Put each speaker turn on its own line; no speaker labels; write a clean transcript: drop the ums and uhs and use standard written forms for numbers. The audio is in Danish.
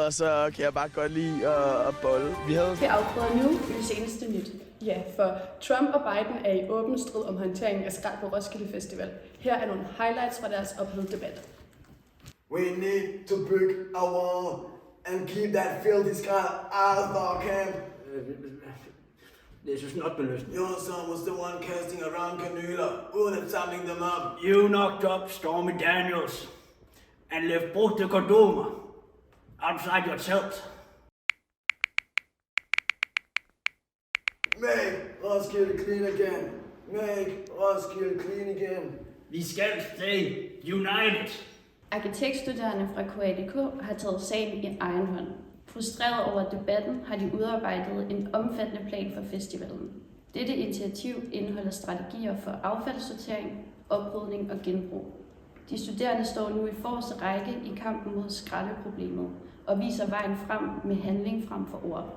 og så kan jeg bare godt lide at bolle.
Vi afprøver nu i det seneste nyt. Ja, for Trump og Biden er i åben strid om håndteringen af skrald på Roskilde Festival. Her er nogle highlights fra deres ophedede debat.
We need to bygge a wall and keep that filthy skrald out of our camp.
This is not the løsning.
Your son was the one casting around kanyler uden samling them up.
You knocked up Stormy Daniels and left both the condomer outside your tent.
Make Roskilde clean again. Make Roskilde clean again.
Vi skal stay united.
Arkitektstuderende fra KADK har taget sagen i egen hånd. Frustreret over debatten har de udarbejdet en omfattende plan for festivalen. Dette initiativ indeholder strategier for affaldssortering, oprydning og genbrug. De studerende står nu i forreste række i kampen mod skraldeproblemet og viser vejen frem med handling frem for ord.